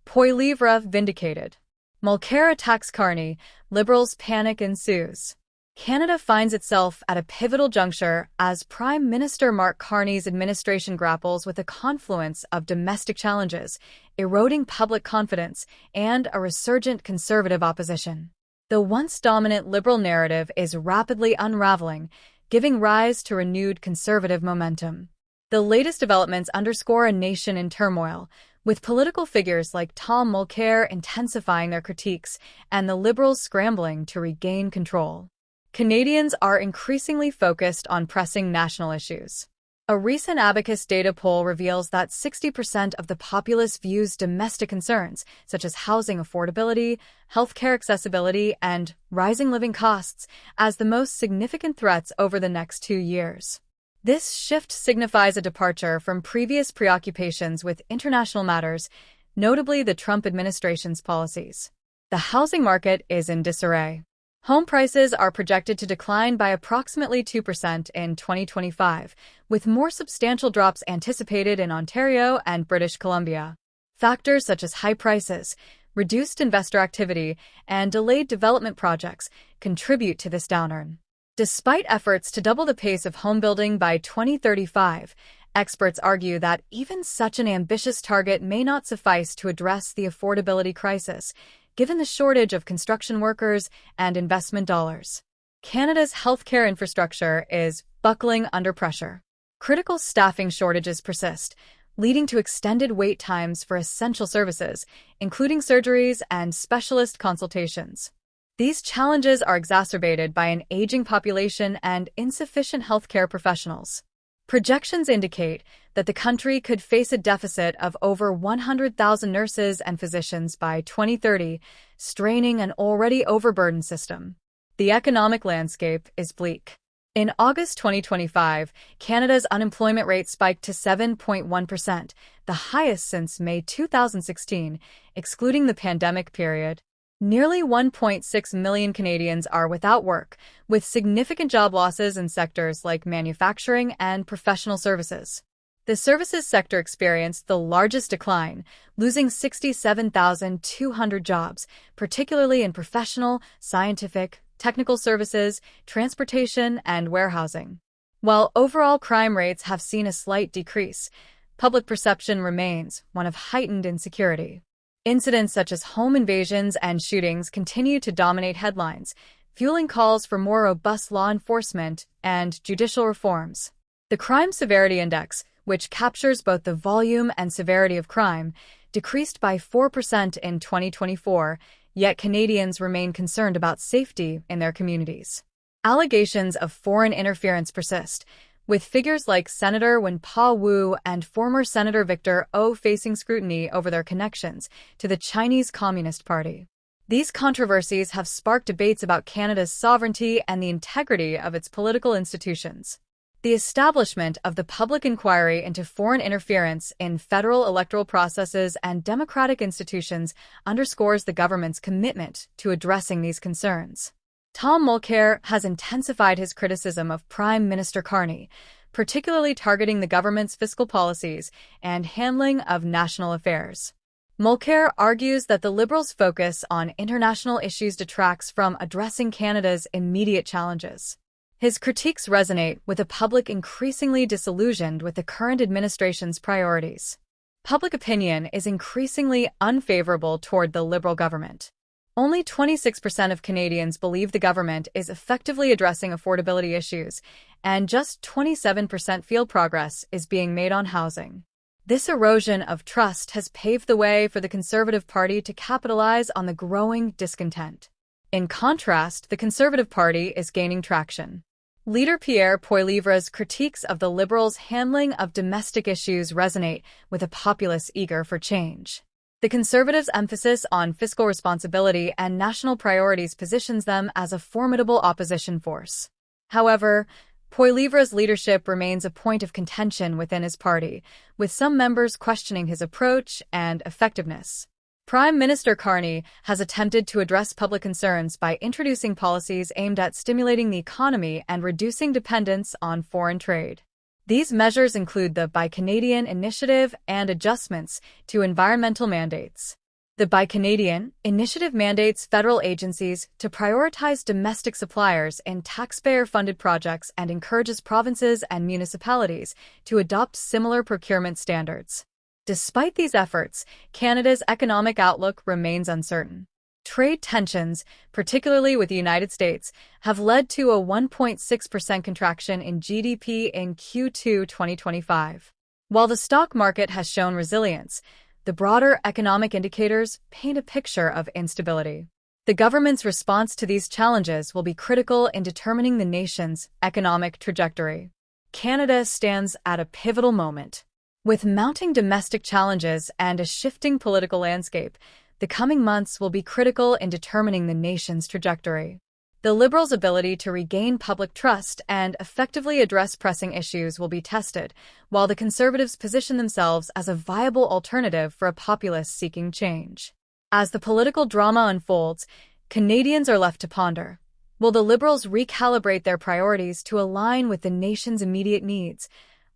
Poilievre vindicated. Mulcair attacks Carney, Liberals' panic ensues. Canada finds itself at a pivotal juncture as Prime Minister Mark Carney's administration grapples with a confluence of domestic challenges, eroding public confidence, and a resurgent Conservative opposition. The once dominant Liberal narrative is rapidly unraveling, giving rise to renewed Conservative momentum. The latest developments underscore a nation in turmoil, with political figures like Tom Mulcair intensifying their critiques and the Liberals scrambling to regain control. Canadians are increasingly focused on pressing national issues. A recent Abacus data poll reveals that 60% of the populace views domestic concerns, such as housing affordability, healthcare accessibility, and rising living costs, as the most significant threats over the next 2 years. This shift signifies a departure from previous preoccupations with international matters, notably the Trump administration's policies. The housing market is in disarray. Home prices are projected to decline by approximately 2% in 2025, with more substantial drops anticipated in Ontario and British Columbia. Factors such as high prices, reduced investor activity, and delayed development projects contribute to this downturn. Despite efforts to double the pace of home building by 2035, experts argue that even such an ambitious target may not suffice to address the affordability crisis, given the shortage of construction workers and investment dollars. Canada's healthcare infrastructure is buckling under pressure. Critical staffing shortages persist, leading to extended wait times for essential services, including surgeries and specialist consultations. These challenges are exacerbated by an aging population and insufficient healthcare professionals. Projections indicate that the country could face a deficit of over 100,000 nurses and physicians by 2030, straining an already overburdened system. The economic landscape is bleak. In August 2025, Canada's unemployment rate spiked to 7.1%, the highest since May 2016, excluding the pandemic period. Nearly 1.6 million Canadians are without work, with significant job losses in sectors like manufacturing and professional services. The services sector experienced the largest decline, losing 67,200 jobs, particularly in professional, scientific, technical services, transportation, and warehousing. While overall crime rates have seen a slight decrease, public perception remains one of heightened insecurity. Incidents such as home invasions and shootings continue to dominate headlines, fueling calls for more robust law enforcement and judicial reforms. The Crime Severity Index, which captures both the volume and severity of crime, decreased by 4% in 2024, yet Canadians remain concerned about safety in their communities. Allegations of foreign interference persist, with figures like Senator Wen-Pa Wu and former Senator Victor O facing scrutiny over their connections to the Chinese Communist Party. These controversies have sparked debates about Canada's sovereignty and the integrity of its political institutions. The establishment of the public inquiry into foreign interference in federal electoral processes and democratic institutions underscores the government's commitment to addressing these concerns. Tom Mulcair has intensified his criticism of Prime Minister Carney, particularly targeting the government's fiscal policies and handling of national affairs. Mulcair argues that the Liberals' focus on international issues detracts from addressing Canada's immediate challenges. His critiques resonate with a public increasingly disillusioned with the current administration's priorities. Public opinion is increasingly unfavorable toward the Liberal government. Only 26% of Canadians believe the government is effectively addressing affordability issues, and just 27% feel progress is being made on housing. This erosion of trust has paved the way for the Conservative Party to capitalize on the growing discontent. In contrast, the Conservative Party is gaining traction. Leader Pierre Poilievre's critiques of the Liberals' handling of domestic issues resonate with a populace eager for change. The Conservatives' emphasis on fiscal responsibility and national priorities positions them as a formidable opposition force. However, Poilievre's leadership remains a point of contention within his party, with some members questioning his approach and effectiveness. Prime Minister Carney has attempted to address public concerns by introducing policies aimed at stimulating the economy and reducing dependence on foreign trade. These measures include the Buy Canadian initiative and adjustments to environmental mandates. The Buy Canadian initiative mandates federal agencies to prioritize domestic suppliers in taxpayer-funded projects and encourages provinces and municipalities to adopt similar procurement standards. Despite these efforts, Canada's economic outlook remains uncertain. Trade tensions, particularly with the United States, have led to a 1.6% contraction in GDP in Q2 2025. While the stock market has shown resilience, the broader economic indicators paint a picture of instability. The government's response to these challenges will be critical in determining the nation's economic trajectory. Canada stands at a pivotal moment. With mounting domestic challenges and a shifting political landscape, the coming months will be critical in determining the nation's trajectory. The Liberals' ability to regain public trust and effectively address pressing issues will be tested, while the Conservatives position themselves as a viable alternative for a populace seeking change. As the political drama unfolds, Canadians are left to ponder. Will the Liberals recalibrate their priorities to align with the nation's immediate needs,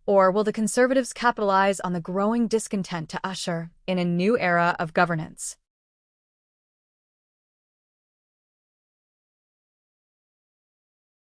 or will the Conservatives capitalize on the growing discontent to usher in a new era of governance?